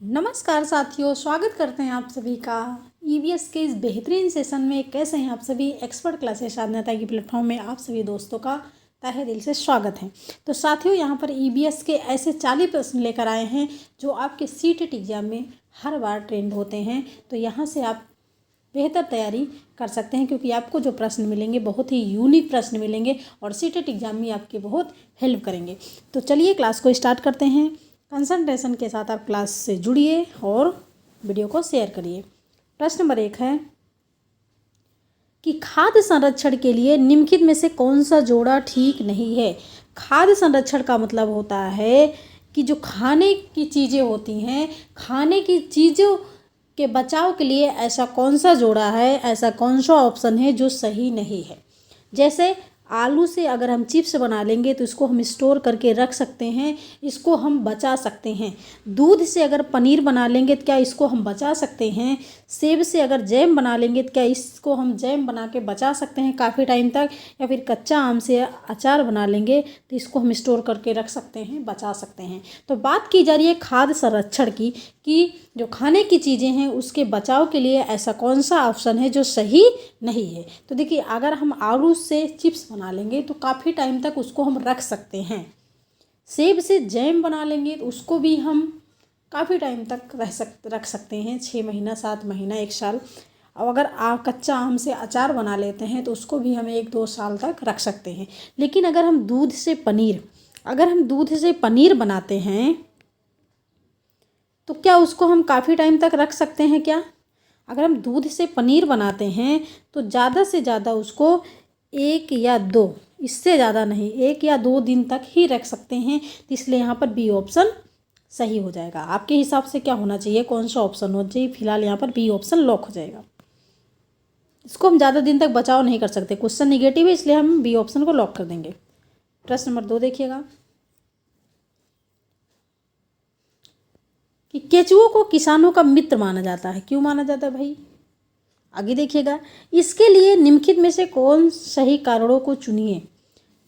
नमस्कार साथियों, स्वागत करते हैं आप सभी का ईवीएस के इस बेहतरीन सेशन में। कैसे हैं आप सभी? एक्सपर्ट क्लासेस साधनाता की प्लेटफॉर्म में आप सभी दोस्तों का तहे दिल से स्वागत है। तो साथियों, यहाँ पर ईवीएस के ऐसे 40 प्रश्न लेकर आए हैं जो आपके सीटेट एग्जाम में हर बार ट्रेंड होते हैं। तो यहाँ से आप बेहतर तैयारी कर सकते हैं, क्योंकि आपको जो प्रश्न मिलेंगे बहुत ही यूनिक प्रश्न मिलेंगे और सीटेट एग्जाम में आपकी बहुत हेल्प करेंगे। तो चलिए क्लास को स्टार्ट करते हैं। कंसंट्रेशन के साथ आप क्लास से जुड़िए और वीडियो को शेयर करिए। प्रश्न नंबर 1 है कि खाद्य संरक्षण के लिए निम्नलिखित में से कौन सा जोड़ा ठीक नहीं है। खाद्य संरक्षण का मतलब होता है कि जो खाने की चीज़ें होती हैं, खाने की चीज़ों के बचाव के लिए ऐसा कौन सा जोड़ा है, ऐसा कौन सा ऑप्शन है जो सही नहीं है। जैसे आलू से अगर हम चिप्स बना लेंगे तो इसको हम स्टोर करके रख सकते हैं, इसको हम बचा सकते हैं। दूध से अगर पनीर बना लेंगे तो क्या इसको हम बचा सकते हैं। सेब से अगर जैम बना लेंगे तो क्या इसको हम जैम बना के बचा सकते हैं काफ़ी टाइम तक। या फिर कच्चा आम से अचार बना लेंगे तो इसको हम स्टोर करके रख सकते हैं, बचा सकते हैं। तो बात की जा रही है खाद्य संरक्षण की, कि जो खाने की चीज़ें हैं उसके बचाव के लिए ऐसा कौन सा ऑप्शन है जो सही नहीं है। तो देखिए, अगर हम आलू से चिप्स बना लेंगे तो काफ़ी टाइम तक उसको हम रख सकते हैं। सेब से जैम बना लेंगे तो उसको भी हम काफ़ी टाइम तक रख सकते हैं, 6 महीना, 7 महीना, 1 साल। और अगर कच्चा आम से अचार बना लेते हैं तो उसको भी हम 1-2 साल तक रख सकते हैं। लेकिन अगर हम दूध से पनीर बनाते हैं तो क्या उसको हम काफ़ी टाइम तक रख सकते हैं क्या? अगर हम दूध से पनीर बनाते हैं तो ज़्यादा से ज़्यादा उसको 1 या 2, इससे ज़्यादा नहीं, 1 या 2 दिन तक ही रख सकते हैं। तो इसलिए यहाँ पर बी ऑप्शन सही हो जाएगा। आपके हिसाब से क्या होना चाहिए, कौन सा ऑप्शन होना चाहिए? फिलहाल यहाँ पर बी ऑप्शन लॉक हो जाएगा। इसको हम ज़्यादा दिन तक बचाव नहीं कर सकते, क्वेश्चन निगेटिव है, इसलिए हम बी ऑप्शन को लॉक कर देंगे। प्रश्न नंबर 2 देखिएगा कि केचुओं को किसानों का मित्र माना जाता है। क्यों माना जाता है भाई? आगे देखिएगा, इसके लिए निम्नलिखित में से कौन सही कारणों को चुनिए।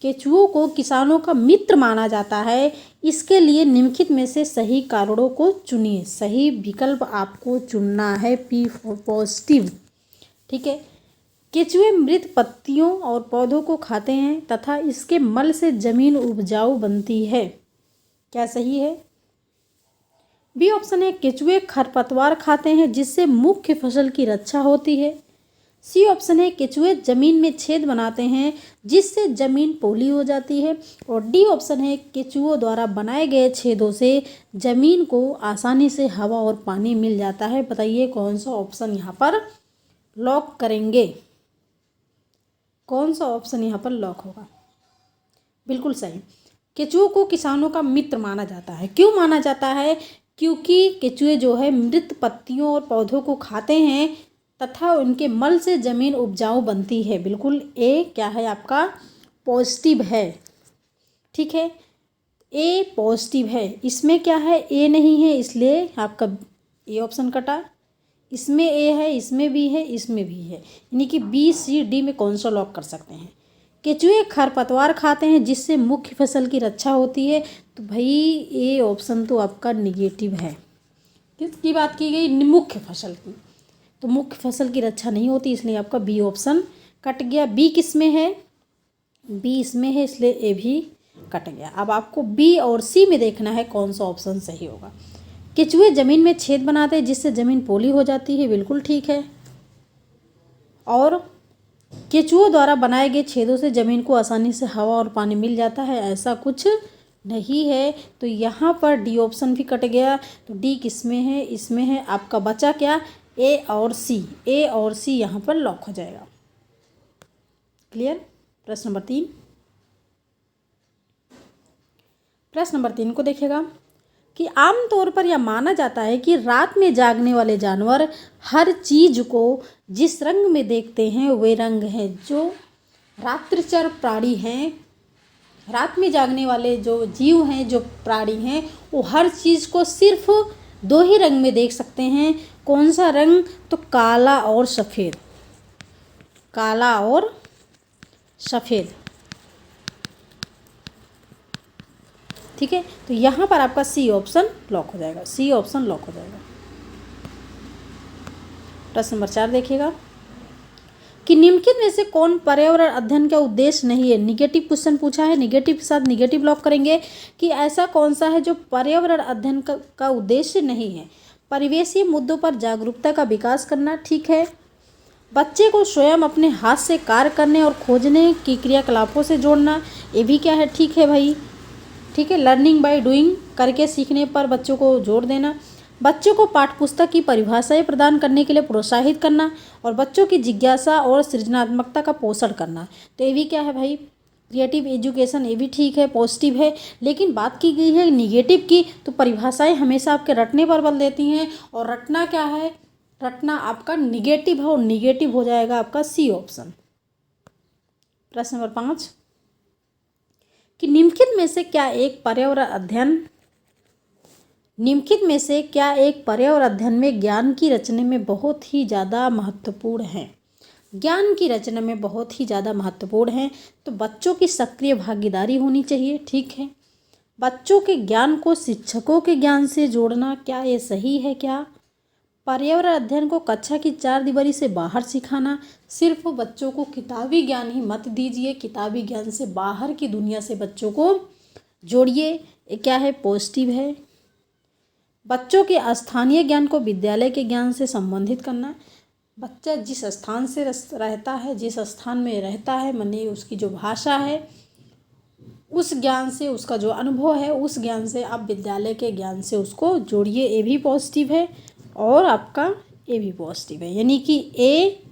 केचुओं को किसानों का मित्र माना जाता है, इसके लिए निम्नलिखित में से सही कारणों को चुनिए। सही विकल्प आपको चुनना है, पी पॉजिटिव। ठीक है। केचुए मृत पत्तियों और पौधों को खाते हैं तथा इसके मल से जमीन उपजाऊ बनती है। क्या सही है? बी ऑप्शन है, केचुए खरपतवार खाते हैं जिससे मुख्य फसल की रक्षा होती है। सी ऑप्शन है, केचुए जमीन में छेद बनाते हैं जिससे जमीन पोली हो जाती है। और डी ऑप्शन है, केचुओं द्वारा बनाए गए छेदों से जमीन को आसानी से हवा और पानी मिल जाता है। बताइए कौन सा ऑप्शन यहाँ पर लॉक करेंगे? कौन सा ऑप्शन यहाँ पर लॉक होगा? बिल्कुल सही, केचुओं को किसानों का मित्र माना जाता है। क्यों माना जाता है? क्योंकि केचुए जो है मृत पत्तियों और पौधों को खाते हैं तथा उनके मल से ज़मीन उपजाऊ बनती है। बिल्कुल ए क्या है आपका? पॉजिटिव है। ठीक है, ए पॉजिटिव है। इसमें क्या है? ए नहीं है, इसलिए आपका ए ऑप्शन कटा। इसमें ए है, इसमें भी है, इसमें भी है, यानी कि बी, सी, डी में कौन सा लॉक कर सकते हैं? केचुए खरपतवार खाते हैं जिससे मुख्य फसल की रक्षा होती है। तो भाई ए ऑप्शन तो आपका निगेटिव है। किसकी बात की गई? मुख्य फसल की। तो मुख्य फसल की रक्षा नहीं होती, इसलिए आपका बी ऑप्शन कट गया। बी किस में है? बी इसमें है, इसलिए ए भी कट गया। अब आपको बी और सी में देखना है कौन सा ऑप्शन सही होगा। केचुए जमीन में छेद बनाते हैं जिससे जमीन पोली हो जाती है। बिल्कुल ठीक है। और केचुओं द्वारा बनाए गए छेदों से जमीन को आसानी से हवा और पानी मिल जाता है, ऐसा कुछ नहीं है। तो यहाँ पर डी ऑप्शन भी कट गया। तो डी किस में है? इसमें है। आपका बचा क्या? ए और सी। ए और सी यहाँ पर लॉक हो जाएगा। क्लियर? प्रश्न नंबर 3। प्रश्न नंबर 3 को देखिएगा कि आमतौर पर यह माना जाता है कि रात में जागने वाले जानवर हर चीज को जिस रंग में देखते हैं वे रंग हैं। जो रात्रिचर प्राणी हैं, रात में जागने वाले जो जीव हैं, जो प्राणी हैं, वो हर चीज़ को सिर्फ 2 ही रंग में देख सकते हैं। कौन सा रंग? तो काला और सफ़ेद। काला और सफ़ेद। ठीक है, तो यहाँ पर आपका सी ऑप्शन लॉक हो जाएगा, सी ऑप्शन लॉक हो जाएगा। प्रश्न नंबर 4 देखिएगा कि निम्नलिखित में से कौन पर्यावरण अध्ययन का उद्देश्य नहीं है। निगेटिव क्वेश्चन पूछा है, निगेटिव के साथ निगेटिव लॉक करेंगे कि ऐसा कौन सा है जो पर्यावरण अध्ययन का उद्देश्य नहीं है। परिवेशीय मुद्दों पर जागरूकता का विकास करना, ठीक है। बच्चे को स्वयं अपने हाथ से कार्य करने और खोजने की क्रियाकलापों से जोड़ना, ये भी क्या है, ठीक है भाई, ठीक है। लर्निंग बाय डूइंग, करके सीखने पर बच्चों को जोर देना। बच्चों को पाठ्यपुस्तक की परिभाषाएं प्रदान करने के लिए प्रोत्साहित करना और बच्चों की जिज्ञासा और सृजनात्मकता का पोषण करना, तो ये भी क्या है भाई, क्रिएटिव एजुकेशन, ये भी ठीक है, पॉजिटिव है। लेकिन बात की गई है निगेटिव की, तो परिभाषाएं हमेशा आपके रटने पर बल देती हैं, और रटना क्या है, रटना आपका निगेटिव है, और निगेटिव हो जाएगा आपका सी ऑप्शन। प्रश्न नंबर 5 कि निम्नलिखित में से क्या एक पर्यावरण अध्ययन में ज्ञान की रचना में बहुत ही ज़्यादा महत्वपूर्ण है। ज्ञान की रचना में बहुत ही ज़्यादा महत्वपूर्ण है, तो बच्चों की सक्रिय भागीदारी होनी चाहिए, ठीक है। बच्चों के ज्ञान को शिक्षकों के ज्ञान से जोड़ना, क्या ये सही है क्या। पर्यावरण अध्ययन को कक्षा की 4 दीवारी से बाहर सिखाना, सिर्फ बच्चों को किताबी ज्ञान ही मत दीजिए, किताबी ज्ञान से बाहर की दुनिया से बच्चों को जोड़िए, ये क्या है, पॉजिटिव है। बच्चों के स्थानीय ज्ञान को विद्यालय के ज्ञान से संबंधित करना, बच्चा जिस स्थान से रहता है, जिस स्थान में रहता है, माने उसकी जो भाषा है, उस ज्ञान से, उसका जो अनुभव है, उस ज्ञान से आप विद्यालय के ज्ञान से उसको जोड़िए, ये भी पॉजिटिव है। और आपका ए भी पॉजिटिव है, यानी कि ए,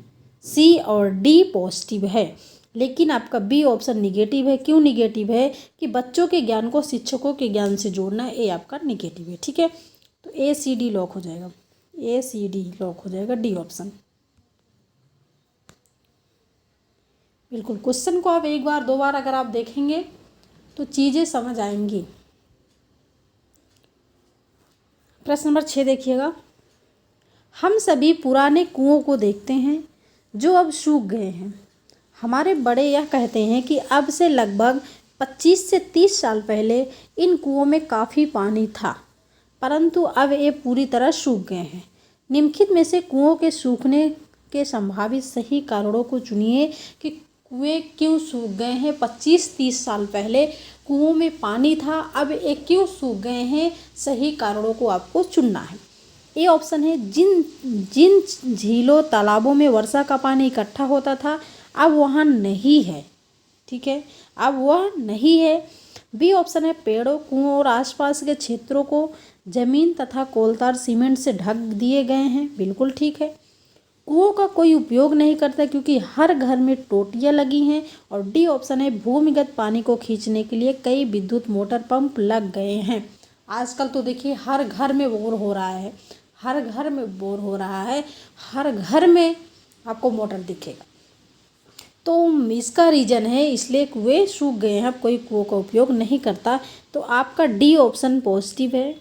सी और डी पॉजिटिव है, लेकिन आपका बी ऑप्शन निगेटिव है। क्यों निगेटिव है, कि बच्चों के ज्ञान को शिक्षकों के ज्ञान से जोड़ना, ए आपका निगेटिव है, ठीक है। तो ए सी डी लॉक हो जाएगा, ए सी डी लॉक हो जाएगा, डी ऑप्शन। बिल्कुल, क्वेश्चन को आप एक बार 2 बार अगर आप देखेंगे तो चीज़ें समझ आएंगी। प्रश्न नंबर 6 देखिएगा, हम सभी पुराने कुओं को देखते हैं जो अब सूख गए हैं। हमारे बड़े यह कहते हैं कि अब से लगभग 25 से 30 साल पहले इन कुओं में काफ़ी पानी था, परंतु अब ये पूरी तरह सूख गए हैं। निम्नलिखित में से कुओं के सूखने के संभावित सही कारणों को चुनिए कि कुएं क्यों सूख गए हैं। 25-30 साल पहले कुओं में पानी था, अब ये क्यों सूख गए हैं, सही कारणों को आपको चुनना है। ए ऑप्शन है, जिन झीलों तालाबों में वर्षा का पानी इकट्ठा होता था अब वहाँ नहीं है, ठीक है, अब वह नहीं है। बी ऑप्शन है, पेड़ों, कुओं और आसपास के क्षेत्रों को जमीन तथा कोलतार सीमेंट से ढक दिए गए हैं, बिल्कुल ठीक है। कुओं का कोई उपयोग नहीं करता क्योंकि हर घर में टोटियाँ लगी हैं। और डी ऑप्शन है, भूमिगत पानी को खींचने के लिए कई विद्युत मोटर पंप लग गए हैं। आजकल तो देखिए हर घर में बोर हो रहा है, हर घर में बोर हो रहा है, हर घर में आपको मोटर दिखेगा, तो इसका रीज़न है, इसलिए कुएं सूख गए हैं, अब कोई कुओं का उपयोग नहीं करता, तो आपका डी ऑप्शन पॉजिटिव है।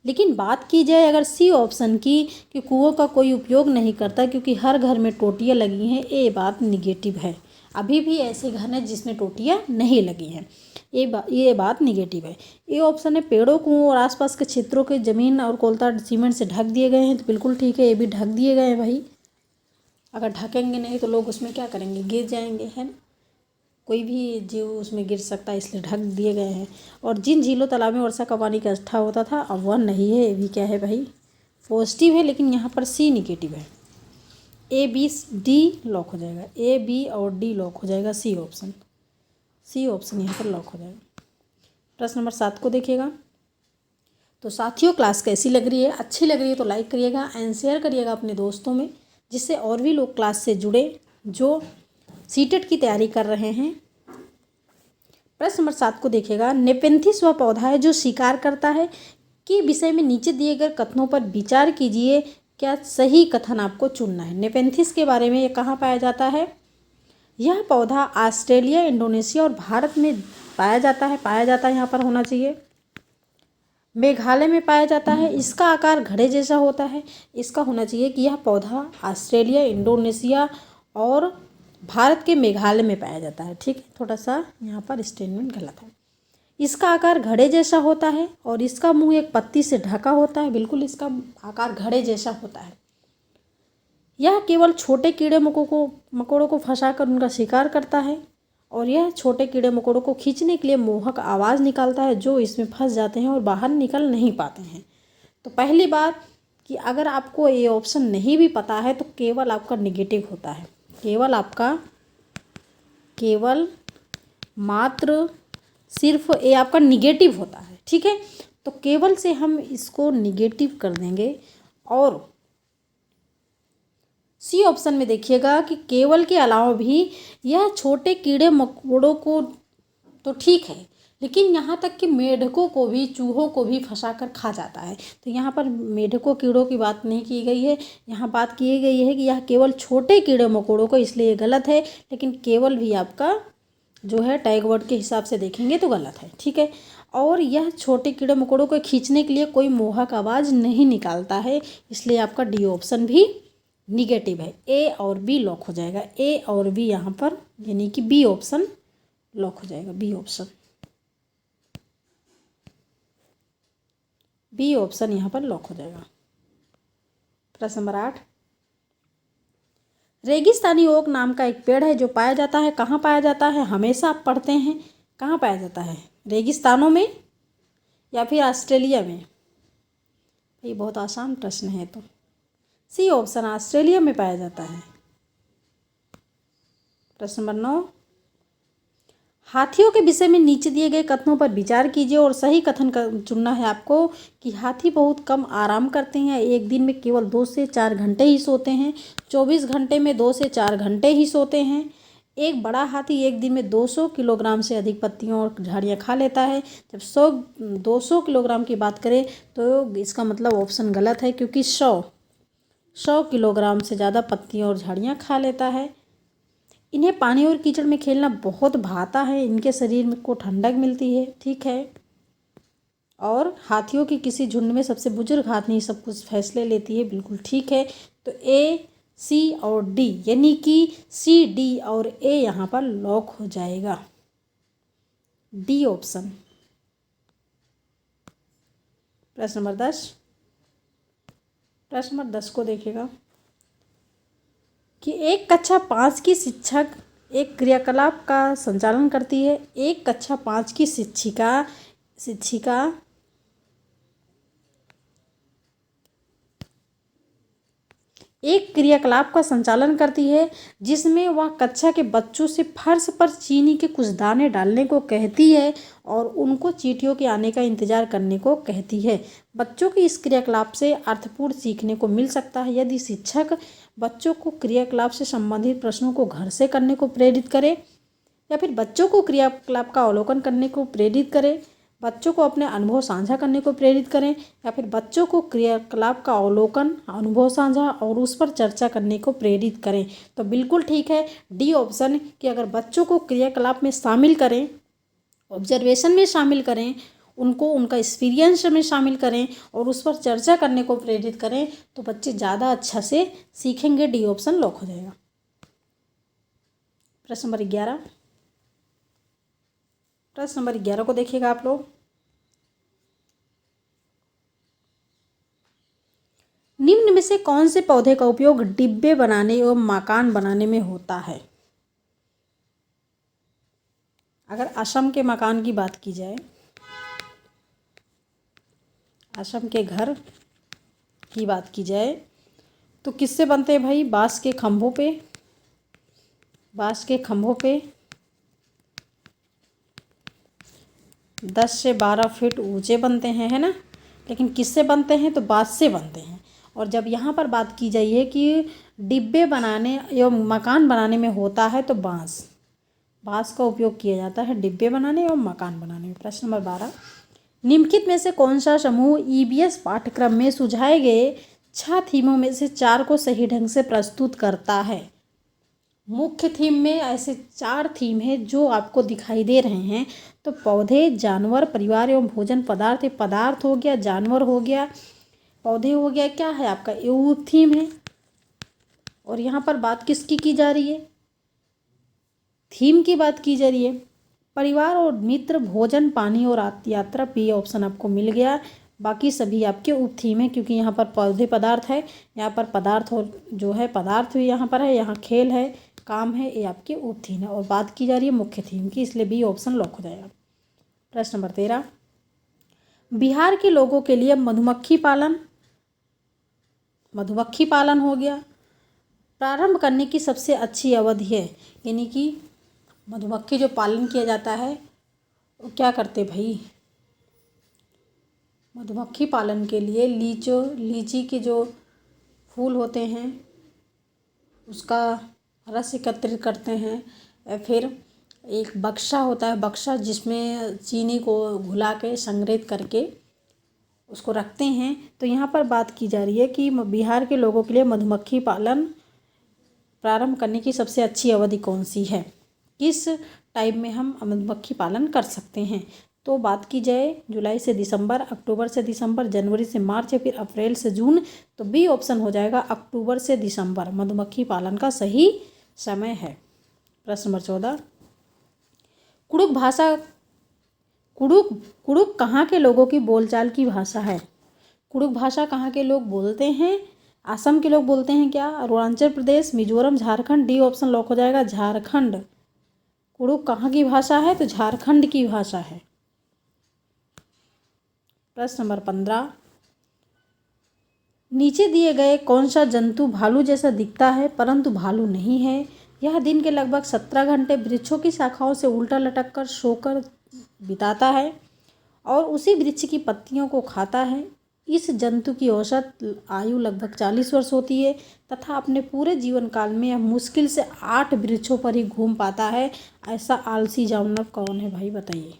लेकिन बात की जाए अगर सी ऑप्शन की कि कुओं का कोई उपयोग नहीं करता क्योंकि हर घर में टोटियाँ लगी हैं, ये बात निगेटिव है। अभी भी ऐसे घर हैं जिसमें टोटियाँ नहीं लगी हैं, ये बात निगेटिव है। ये ऑप्शन है, पेड़ों, कुओं और आसपास के क्षेत्रों के ज़मीन और कोलता सीमेंट से ढक दिए गए हैं, तो बिल्कुल ठीक है, ये भी ढक दिए गए हैं भाई। अगर ढकेंगे नहीं तो लोग उसमें क्या करेंगे, गिर जाएंगे, है ना, कोई भी जीव उसमें गिर सकता है, इसलिए ढक दिए गए हैं। और जिन झीलों तालाब में वर्षा का पानी इकट्ठा होता था अब वह नहीं है, ये भी क्या है भाई, पॉजिटिव है। लेकिन यहाँ पर सी निगेटिव है। ए बी डी लॉक हो जाएगा, ए बी और डी लॉक हो जाएगा, सी ऑप्शन, सी ऑप्शन यहाँ पर लॉक हो जाएगा। प्रश्न नंबर 7 को देखिएगा। तो साथियों, क्लास कैसी लग रही है, अच्छी लग रही है तो लाइक करिएगा एंड शेयर करिएगा अपने दोस्तों में, जिससे और भी लोग क्लास से जुड़े जो सीटेट की तैयारी कर रहे हैं। प्रश्न नंबर 7 को देखिएगा। नेपेंथिस वह पौधा है जो शिकार करता है कि विषय में नीचे दिए गए कथनों पर विचार कीजिए, क्या सही कथन आपको चुनना है। नेपेंथिस के बारे में ये कहाँ पाया जाता है, यह पौधा ऑस्ट्रेलिया, इंडोनेशिया और भारत में पाया जाता है, यहाँ पर होना चाहिए। मेघालय में पाया जाता है, इसका आकार घड़े जैसा होता है, इसका होना चाहिए कि यह पौधा ऑस्ट्रेलिया, इंडोनेशिया और भारत के मेघालय में पाया जाता है, ठीक है। थोड़ा सा यहाँ पर स्टेटमेंट गलत है। इसका आकार घड़े जैसा होता है और इसका मुंह एक पत्ती से ढका होता है। बिल्कुल इसका आकार घड़े जैसा होता है। यह केवल छोटे कीड़े मकोड़ों को फंसाकर उनका शिकार करता है और यह छोटे कीड़े मकोड़ों को खींचने के लिए मोहक आवाज़ निकालता है जो इसमें फंस जाते हैं और बाहर निकल नहीं पाते हैं। तो पहली बात कि अगर आपको ये ऑप्शन नहीं भी पता है तो केवल आपका निगेटिव होता है। केवल मात्र सिर्फ ये आपका निगेटिव होता है। ठीक है, तो केवल से हम इसको निगेटिव कर देंगे। और सी ऑप्शन में देखिएगा कि केवल के अलावा भी यह छोटे कीड़े मकोड़ों को तो ठीक है, लेकिन यहाँ तक कि मेढकों को भी, चूहों को भी फंसा कर खा जाता है। तो यहाँ पर मेढकों कीड़ों की बात नहीं की गई है, यहाँ बात की गई है कि यह केवल छोटे कीड़े मकोड़ों को, इसलिए ये गलत है। लेकिन केवल भी आपका जो है टैग वर्ड के हिसाब से देखेंगे तो गलत है। ठीक है, और यह छोटे कीड़े मकोड़ों को खींचने के लिए कोई मोहक आवाज़ नहीं निकालता है, इसलिए आपका डी ऑप्शन भी निगेटिव है। ए और बी लॉक हो जाएगा। ए और बी यहाँ पर यानी कि बी ऑप्शन लॉक हो जाएगा। बी ऑप्शन यहाँ पर लॉक हो जाएगा। प्रश्न नंबर 8, रेगिस्तानी ओक नाम का एक पेड़ है जो पाया जाता है, कहाँ पाया जाता है? हमेशा आप पढ़ते हैं, कहाँ पाया जाता है? रेगिस्तानों में या फिर ऑस्ट्रेलिया में? ये बहुत आसान प्रश्न है। तो सी ऑप्शन ऑस्ट्रेलिया में पाया जाता है। प्रश्न नंबर 9, हाथियों के विषय में नीचे दिए गए कथनों पर विचार कीजिए और सही कथन चुनना है आपको कि हाथी बहुत कम आराम करते हैं, एक दिन में केवल 2 से 4 घंटे ही सोते हैं, 24 घंटे में 2 से 4 घंटे ही सोते हैं, एक बड़ा हाथी एक दिन में 200 किलोग्राम से अधिक पत्तियां और झाड़ियां खा लेता है। जब 200 किलोग्राम की बात करें तो इसका मतलब ऑप्शन गलत है, क्योंकि 100 किलोग्राम से ज़्यादा पत्तियां और झाड़ियाँ खा लेता है। इन्हें पानी और कीचड़ में खेलना बहुत भाता है, इनके शरीर में को ठंडक मिलती है। ठीक है, और हाथियों की किसी झुंड में सबसे बुजुर्ग हाथी सब कुछ फैसले लेती है। बिल्कुल ठीक है। तो ए, सी और डी यानी कि सी, डी और ए यहाँ पर लॉक हो जाएगा। D option. प्रश्न नंबर 10 को देखिएगा कि एक कक्षा 5 की शिक्षक एक क्रियाकलाप का संचालन करती है। एक कक्षा 5 की शिक्षिका एक क्रियाकलाप का संचालन करती है जिसमें वह कक्षा के बच्चों से फर्श पर चीनी के कुछ दाने डालने को कहती है और उनको चींटियों के आने का इंतजार करने को कहती है। बच्चों की इस क्रियाकलाप से अर्थपूर्ण सीखने को मिल सकता है यदि शिक्षक बच्चों को क्रियाकलाप से संबंधित प्रश्नों को घर से करने को प्रेरित करे, या फिर बच्चों को क्रियाकलाप का अवलोकन करने को प्रेरित करे, बच्चों को अपने अनुभव साझा करने को प्रेरित करें, या फिर बच्चों को क्रियाकलाप का अवलोकन, अनुभव साझा और उस पर चर्चा करने को प्रेरित करें। तो बिल्कुल ठीक है डी ऑप्शन कि अगर बच्चों को क्रियाकलाप में शामिल करें, ऑब्जर्वेशन में शामिल करें, उनको उनका एक्सपीरियंस में शामिल करें और उस पर चर्चा करने को प्रेरित करें तो बच्चे ज़्यादा अच्छा से सीखेंगे। डी ऑप्शन लॉक हो जाएगा। प्रश्न नंबर 11 को देखिएगा आप लोग। निम्न में से कौन से पौधे का उपयोग डिब्बे बनाने एवं मकान बनाने में होता है? अगर असम के मकान की बात की जाए, असम के घर की बात की जाए तो किससे बनते हैं भाई? बांस के खंभों पे 10 से 12 फीट ऊंचे बनते हैं, है ना। लेकिन किससे बनते हैं? तो बांस से बनते हैं। और जब यहाँ पर बात की जाइए कि डिब्बे बनाने एवं मकान बनाने में होता है तो बांस का उपयोग किया जाता है डिब्बे बनाने एवं मकान बनाने में। प्रश्न नंबर 12, निम्नलिखित में से कौन सा समूह ईबीएस पाठ्यक्रम में सुझाए गए 6 थीमों में से 4 को सही ढंग से प्रस्तुत करता है? मुख्य थीम में ऐसे 4 थीम है जो आपको दिखाई दे रहे हैं। तो पौधे, जानवर, परिवार एवं भोजन पदार्थ। पदार्थ हो गया, जानवर हो गया, पौधे हो गया, क्या है आपका ये थीम है। और यहाँ पर बात किसकी की जा रही है? थीम की बात की जा रही है। परिवार और मित्र, भोजन, पानी और यात्रा, बी ऑप्शन आपको मिल गया। बाकी सभी आपके उप थीम है, क्योंकि यहाँ पर पौधे पदार्थ है, यहाँ पर पदार्थ और जो है पदार्थ भी यहाँ पर है, यहाँ खेल है, काम है, ये आपके उप थीम है और बात की जा रही है मुख्य थीम की, इसलिए बी ऑप्शन लॉक हो जाएगा। प्रश्न नंबर 13, बिहार के लोगों के लिए मधुमक्खी पालन हो गया। प्रारंभ करने की सबसे अच्छी अवधि है, यानी कि मधुमक्खी जो पालन किया जाता है वो क्या करते भाई, मधुमक्खी पालन के लिए लीची के जो फूल होते हैं उसका रस एकत्रित करते हैं, या फिर एक बक्सा होता है, बक्सा जिसमें चीनी को घुला के संग्रहित करके उसको रखते हैं। तो यहाँ पर बात की जा रही है कि बिहार के लोगों के लिए मधुमक्खी पालन प्रारंभ करने की सबसे अच्छी अवधि कौन सी है, किस टाइम में हम मधुमक्खी पालन कर सकते हैं। तो बात की जाए जुलाई से दिसंबर, अक्टूबर से दिसंबर, जनवरी से मार्च या फिर अप्रैल से जून, तो बी ऑप्शन हो जाएगा अक्टूबर से दिसंबर मधुमक्खी पालन का सही समय है। प्रश्न नंबर 14, कुड़ुक भाषा कुड़ुक कहाँ के लोगों की बोलचाल की भाषा है। कुड़ुक भाषा कहाँ के लोग बोलते हैं, असम के लोग बोलते हैं क्या, Arunachal Pradesh, Mizoram, Jharkhand, D option lock हो जाएगा झारखंड। कुड़ुक कहाँ की भाषा है, तो झारखंड की भाषा है। प्रश्न नंबर 15, नीचे दिए गए कौन सा जंतु भालू जैसा दिखता है परंतु भालू नहीं है। यह दिन के लगभग 17 घंटे वृक्षों की शाखाओं से उल्टा लटक कर सोकर बिताता है और उसी वृक्ष की पत्तियों को खाता है। इस जंतु की औसत आयु लगभग 40 वर्ष होती है तथा अपने पूरे जीवन काल में यह मुश्किल से 8 वृक्षों पर ही घूम पाता है। ऐसा आलसी जानवर कौन है भाई, बताइए,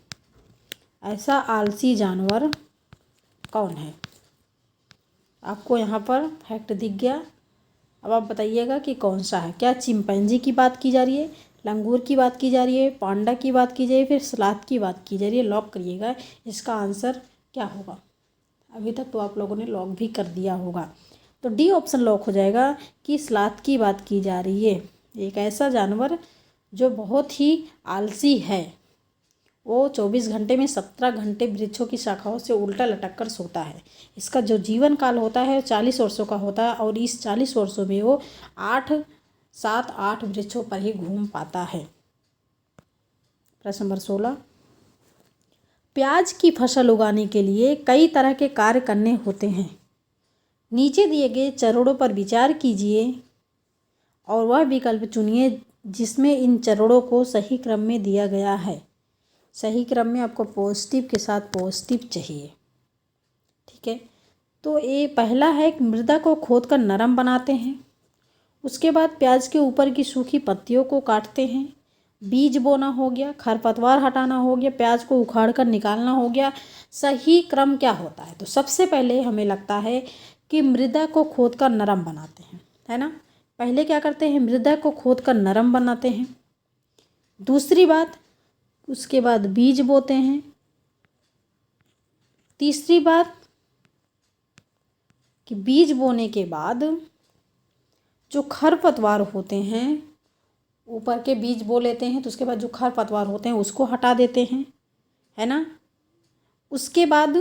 ऐसा आलसी जानवर कौन है। आपको यहाँ पर फैक्ट दिख गया, अब आप बताइएगा कि कौन सा है। क्या चिंपैंजी की बात की जा रही है, लंगूर की बात की जा रही है, पांडा की बात की जा रही है, फिर सलाद की बात की जा रही है। लॉक करिएगा, इसका आंसर क्या होगा। अभी तक तो आप लोगों ने लॉक भी कर दिया होगा, तो डी ऑप्शन लॉक हो जाएगा कि सलाद की बात की जा रही है। एक ऐसा जानवर जो बहुत ही आलसी है, वो 24 घंटे में 17 घंटे वृक्षों की शाखाओं से उल्टा लटक कर सोता है। इसका जो जीवन काल होता है 40 वर्षों का होता है और इस 40 वर्षों में वो 8 वृक्षों पर ही घूम पाता है। प्रश्न नंबर 16, प्याज की फसल उगाने के लिए कई तरह के कार्य करने होते हैं। नीचे दिए गए चरणों पर विचार कीजिए और वह विकल्प चुनिए जिसमें इन चरणों को सही क्रम में दिया गया है। सही क्रम में आपको पॉजिटिव के साथ पॉजिटिव चाहिए, ठीक है। तो ये पहला है कि मृदा को खोद कर नरम बनाते हैं, उसके बाद प्याज के ऊपर की सूखी पत्तियों को काटते हैं, बीज बोना हो गया, खरपतवार हटाना हो गया, प्याज को उखाड़ कर निकालना हो गया। सही क्रम क्या होता है, तो सबसे पहले हमें लगता है कि मृदा को खोद कर नरम बनाते हैं, है ना। पहले क्या करते हैं, मृदा को खोद कर नरम बनाते हैं। दूसरी बात, उसके बाद बीज बोते हैं। तीसरी बात कि बीज बोने के बाद जो खरपतवार होते हैं, ऊपर के बीज बो लेते हैं, तो उसके बाद जो खरपतवार होते हैं उसको हटा देते हैं, है ना। उसके बाद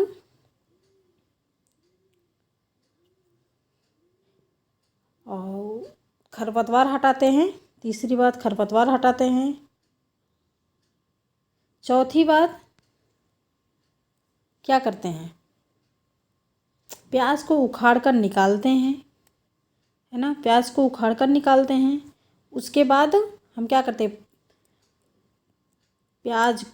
और खरपतवार हटाते हैं। तीसरी बात खरपतवार हटाते हैं। चौथी बात क्या करते हैं, प्याज को उखाड़ कर निकालते हैं, है ना, प्याज को उखाड़ कर निकालते हैं। उसके बाद हम क्या करते हैं, प्याज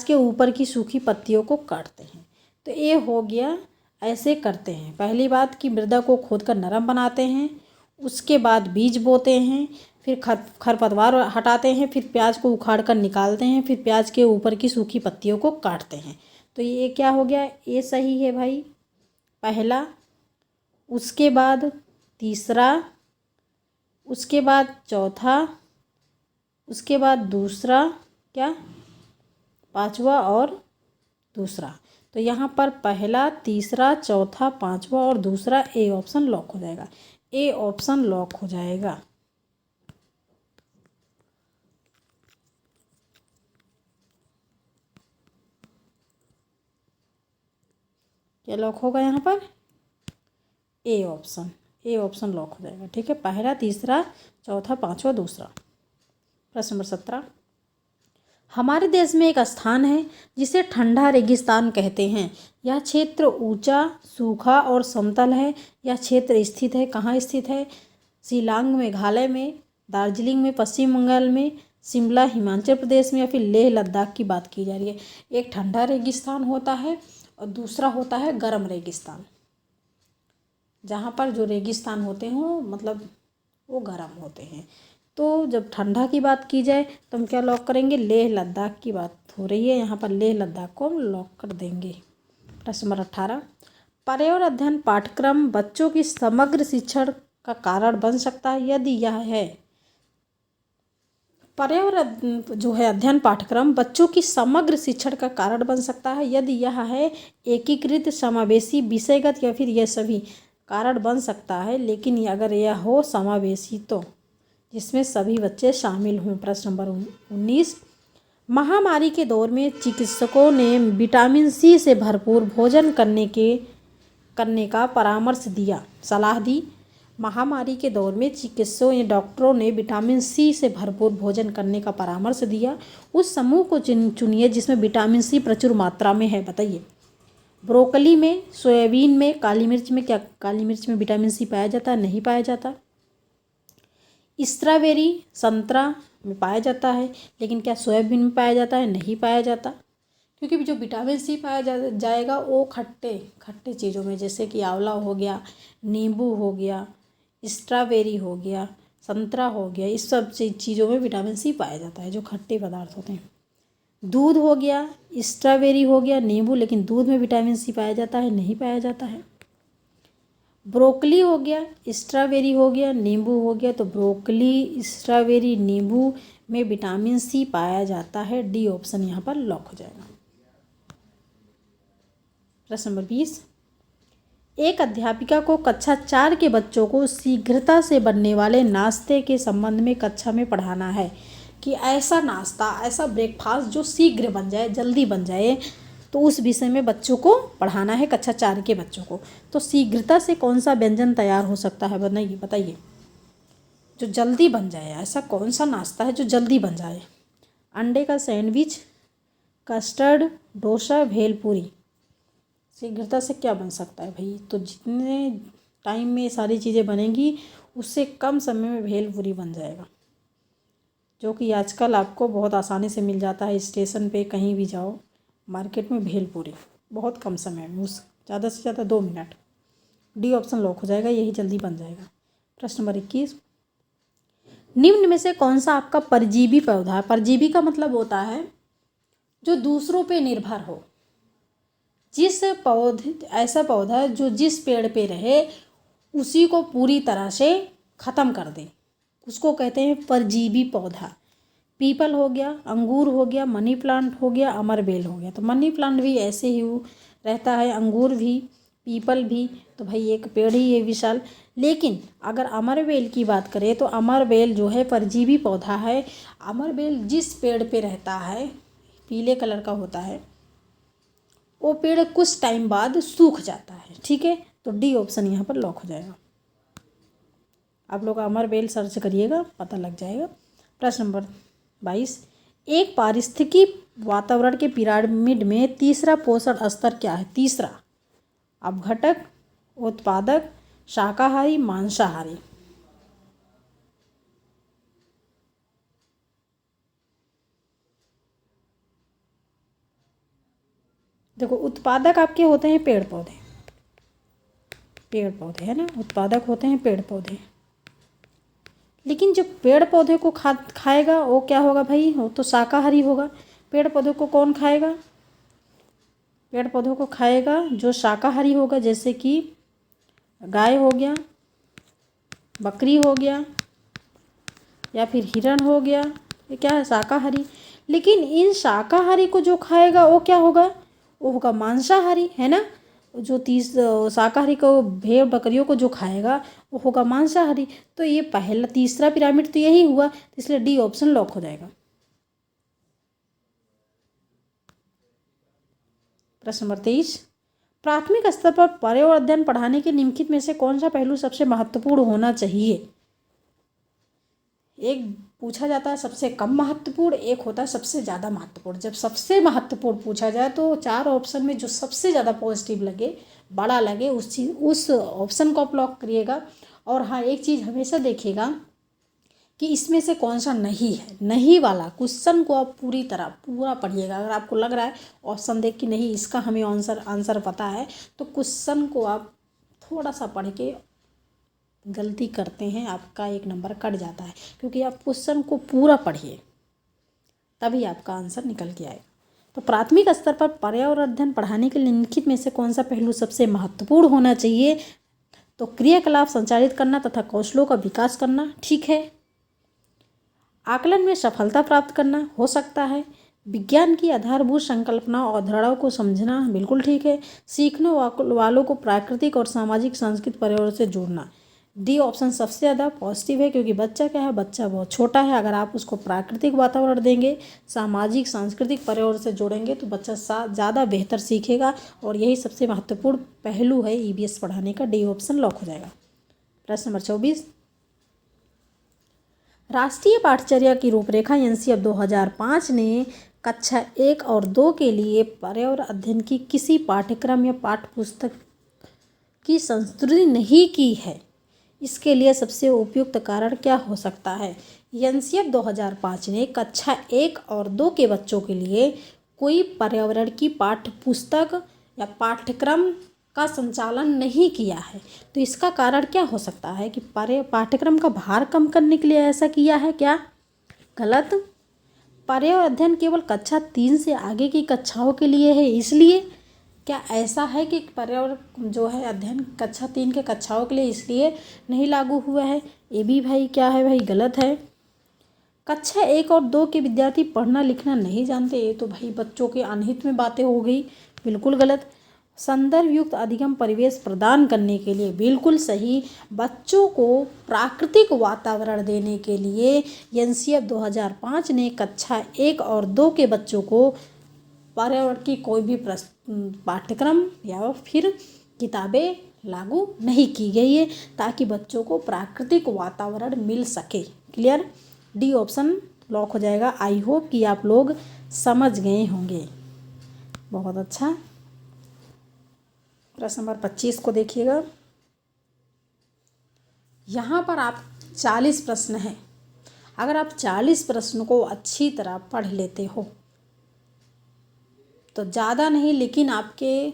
के ऊपर की सूखी पत्तियों को काटते हैं। तो ये हो गया, ऐसे करते हैं। पहली बात कि मृदा को खोद कर नरम बनाते हैं, उसके बाद बीज बोते हैं, फिर खरपतवार हटाते हैं, फिर प्याज को उखाड़ कर निकालते हैं, फिर प्याज के ऊपर की सूखी पत्तियों को काटते हैं। तो ये क्या हो गया, ये सही है भाई, पहला। उसके बाद तीसरा, उसके बाद चौथा, उसके बाद दूसरा, क्या, पांचवा और दूसरा। तो यहाँ पर पहला, तीसरा, चौथा, पांचवा और दूसरा, ए ऑप्शन लॉक हो जाएगा। ए ऑप्शन लॉक हो जाएगा। क्या लॉक होगा यहाँ पर? ए ऑप्शन लॉक हो जाएगा। ठीक है, पहला, तीसरा, चौथा, पांचवा, दूसरा। प्रश्न नंबर 17, हमारे देश में एक स्थान है जिसे ठंडा रेगिस्तान कहते हैं। यह क्षेत्र ऊंचा, सूखा और समतल है। यह क्षेत्र स्थित है, कहाँ स्थित है? शिलांग, मेघालय में, दार्जिलिंग में, पश्चिम बंगाल में, शिमला, हिमाचल प्रदेश में, या फिर लेह लद्दाख की बात की जा रही है। एक ठंडा रेगिस्तान होता है और दूसरा होता है गर्म रेगिस्तान। जहाँ पर जो रेगिस्तान होते हों मतलब वो गर्म होते हैं। तो जब ठंडा की बात की जाए तो हम क्या लॉक करेंगे? लेह लद्दाख की बात हो रही है, यहाँ पर लेह लद्दाख को हम लॉक कर देंगे। प्रश्न नंबर 18, पर्यावरण अध्ययन पाठ्यक्रम बच्चों की समग्र शिक्षण का कारण बन सकता है यदि यह है। पर्यावरण जो है अध्ययन पाठ्यक्रम बच्चों की समग्र शिक्षण का कारण बन सकता है यदि यह है एकीकृत, समावेशी, विषयगत या फिर यह सभी। कारण बन सकता है, लेकिन अगर यह हो समावेशी तो जिसमें सभी बच्चे शामिल हों। प्रश्न नंबर 19, महामारी के दौर में चिकित्सकों ने विटामिन सी से भरपूर भोजन करने का परामर्श दिया, सलाह दी। महामारी के दौर में चिकित्सकों या डॉक्टरों ने विटामिन सी से भरपूर भोजन करने का परामर्श दिया। उस समूह को चुनिए जिसमें विटामिन सी प्रचुर मात्रा में है, बताइए। ब्रोकली में, सोयाबीन में, काली मिर्च में। क्या काली मिर्च में विटामिन सी पाया जाता है? नहीं पाया जाता। स्ट्रॉबेरी, संतरा में पाया जाता है, लेकिन क्या सोयाबीन में पाया जाता है? नहीं पाया जाता, क्योंकि जो विटामिन सी पाया जाएगा वो खट्टे चीज़ों में, जैसे कि आंवला हो गया, नींबू हो गया, स्ट्रॉबेरी हो गया, संतरा हो गया, इस सब चीज़ों में विटामिन सी पाया जाता है जो खट्टे पदार्थ होते हैं। दूध हो गया, स्ट्रॉबेरी हो गया, नींबू, लेकिन दूध में विटामिन सी पाया जाता है? नहीं पाया जाता है। ब्रोकली हो गया, स्ट्रॉबेरी हो गया, नींबू हो गया, तो ब्रोकली, स्ट्रॉबेरी, नींबू में विटामिन सी पाया जाता है। डी ऑप्शन यहाँ पर लॉक हो जाएगा। प्रश्न नंबर 20, एक अध्यापिका को कक्षा 4 के बच्चों को शीघ्रता से बनने वाले नाश्ते के संबंध में कक्षा में पढ़ाना है कि ऐसा नाश्ता, ऐसा ब्रेकफास्ट जो शीघ्र बन जाए, जल्दी बन जाए, तो उस विषय में बच्चों को पढ़ाना है, कक्षा 4 के बच्चों को। तो शीघ्रता से कौन सा व्यंजन तैयार हो सकता है? बताइए जो जल्दी बन जाए, ऐसा कौन सा नाश्ता है जो जल्दी बन जाए? अंडे का सैंडविच, कस्टर्ड, डोसा, भेलपूरी। शीघ्रता से क्या बन सकता है भाई? तो जितने टाइम में सारी चीज़ें बनेंगी उससे कम समय में भेलपूरी बन जाएगा, जो कि आजकल आपको बहुत आसानी से मिल जाता है। स्टेशन पे कहीं भी जाओ मार्केट में भेलपूरी बहुत कम समय में, उस ज़्यादा से ज़्यादा 2 मिनट। डी ऑप्शन लॉक हो जाएगा, यही जल्दी बन जाएगा। प्रश्न नंबर 21, निम्न में से कौन सा आपका परजीवी पौधा है? परजीवी का मतलब होता है जो दूसरों पे निर्भर हो। ऐसा पौधा जो जिस पेड़ पे रहे उसी को पूरी तरह से ख़त्म कर दे, उसको कहते हैं परजीवी पौधा। पीपल हो गया, अंगूर हो गया, मनी प्लांट हो गया, अमरबेल हो गया। तो मनी प्लांट भी ऐसे ही रहता है, अंगूर भी, पीपल भी, तो भाई एक पेड़ ही है विशाल। लेकिन अगर अमरबेल की बात करें तो अमरबेल जो है परजीवी पौधा है। अमरबेल जिस पेड़ पे रहता है, पीले कलर का होता है, वो पेड़ कुछ टाइम बाद सूख जाता है। ठीक है, तो डी ऑप्शन यहाँ पर लॉक हो जाएगा। आप लोग अमरबेल सर्च करिएगा, पता लग जाएगा। प्रश्न नंबर 22, एक पारिस्थितिकी वातावरण के पिरामिड में तीसरा पोषण स्तर क्या है? तीसरा अपघटक, उत्पादक, शाकाहारी, मांसाहारी। देखो, उत्पादक आपके होते हैं पेड़ पौधे है ना, उत्पादक होते हैं पेड़ पौधे। लेकिन जो पेड़ पौधे को खाएगा वो क्या होगा भाई? वो तो शाकाहारी होगा। पेड़ पौधों को कौन खाएगा? पेड़ पौधों को खाएगा जो शाकाहारी होगा, जैसे कि गाय हो गया, बकरी हो गया, या फिर हिरण हो गया। ये क्या है? शाकाहारी। लेकिन इन शाकाहारी को जो खाएगा वो क्या होगा? वो होगा मांसाहारी, है ना। जो शाकाहारी को, भेड़ बकरियों को जो खाएगा वो होगा मांसाहारी। तो ये पहला, तीसरा पिरामिड तो यही हुआ, इसलिए डी ऑप्शन लॉक हो जाएगा। प्रश्न नंबर 23, प्राथमिक स्तर पर पर्यावरण अध्ययन पढ़ाने के निम्नलिखित में से कौन सा पहलू सबसे महत्वपूर्ण होना चाहिए? एक पूछा जाता है सबसे कम महत्वपूर्ण, एक होता है सबसे ज़्यादा महत्वपूर्ण। जब सबसे महत्वपूर्ण पूछा जाए तो 4 ऑप्शन में जो सबसे ज़्यादा पॉजिटिव लगे, बड़ा लगे, उस ऑप्शन को आप लॉक करिएगा। और हाँ, एक चीज़ हमेशा देखिएगा कि इसमें से कौन सा नहीं है। नहीं वाला क्वेश्चन को आप पूरा पढ़िएगा। अगर आपको लग रहा है ऑप्शन देख कि नहीं इसका हमें आंसर पता है, तो क्वेश्चन को आप थोड़ा सा पढ़ के गलती करते हैं, आपका 1 नंबर कट जाता है। क्योंकि आप क्वेश्चन को पूरा पढ़िए, तभी आपका आंसर निकल के आएगा। तो प्राथमिक स्तर पर पर्यावरण अध्ययन पढ़ाने के लिए निम्नलिखित में से कौन सा पहलू सबसे महत्वपूर्ण होना चाहिए? तो क्रियाकलाप संचालित करना तथा कौशलों का विकास करना, ठीक है। आकलन में सफलता प्राप्त करना, हो सकता है। विज्ञान की आधारभूत संकल्पनाओं और धारणाओं को समझना, बिल्कुल ठीक है। सीखने वालों को प्राकृतिक और सामाजिक सांस्कृतिक पर्यावरण से जोड़ना। डी ऑप्शन सबसे ज़्यादा पॉजिटिव है, क्योंकि बच्चा क्या है, बच्चा बहुत छोटा है। अगर आप उसको प्राकृतिक वातावरण देंगे, सामाजिक सांस्कृतिक पर्यावरण से जोड़ेंगे, तो बच्चा ज़्यादा बेहतर सीखेगा। और यही सबसे महत्वपूर्ण पहलू है ईवीएस पढ़ाने का। डी ऑप्शन लॉक हो जाएगा। प्रश्न नंबर 24, राष्ट्रीय पाठचर्या की रूपरेखा एनसीईआरटी 2005 ने कक्षा 1 और 2 के लिए पर्यावरण अध्ययन की किसी पाठ्यक्रम या पाठ्यपुस्तक की संस्तुति नहीं की है। इसके लिए सबसे उपयुक्त कारण क्या हो सकता है? एनसीईआरटी 2005 ने कक्षा 1 और 2 के बच्चों के लिए कोई पर्यावरण की पाठ्यपुस्तक या पाठ्यक्रम का संचालन नहीं किया है। तो इसका कारण क्या हो सकता है कि पाठ्यक्रम का भार कम करने के लिए ऐसा किया है क्या? गलत। पर्यावरण अध्ययन केवल कक्षा 3 से आगे की कक्षाओं के लिए है, इसलिए क्या ऐसा है कि पर्यावरण जो है अध्ययन कक्षा 3 के कक्षाओं के लिए इसलिए नहीं लागू हुआ है? ये भी भाई क्या है भाई, गलत है। कक्षा 1 और 2 के विद्यार्थी पढ़ना लिखना नहीं जानते, ये तो भाई बच्चों के अनहित में बातें हो गई, बिल्कुल गलत। संदर्भ युक्त अधिगम परिवेश प्रदान करने के लिए, बिल्कुल सही। बच्चों को प्राकृतिक वातावरण देने के लिए एनसीईआरटी 2005 ने कक्षा 1 और 2 के बच्चों को पर्यावरण की कोई भी पाठ्यक्रम या फिर किताबें लागू नहीं की गई है, ताकि बच्चों को प्राकृतिक वातावरण मिल सके। क्लियर? डी ऑप्शन लॉक हो जाएगा। आई होप कि आप लोग समझ गए होंगे। बहुत अच्छा। प्रश्न नंबर 25 को देखिएगा। यहाँ पर आप 40 प्रश्न हैं। अगर आप 40 प्रश्न को अच्छी तरह पढ़ लेते हो तो ज़्यादा नहीं, लेकिन आपके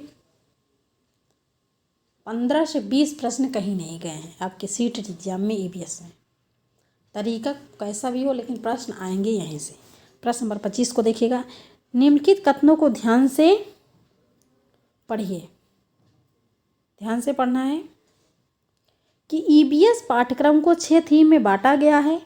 15 से 20 प्रश्न कहीं नहीं गए हैं आपके सीट एग्जाम में ईवीएस में। तरीका कैसा भी हो, लेकिन प्रश्न आएंगे यहीं से। प्रश्न नंबर 25 को देखिएगा। निम्नलिखित कथनों को ध्यान से पढ़िए। ध्यान से पढ़ना है कि ईवीएस पाठ्यक्रम को 6 थीम में बांटा गया है।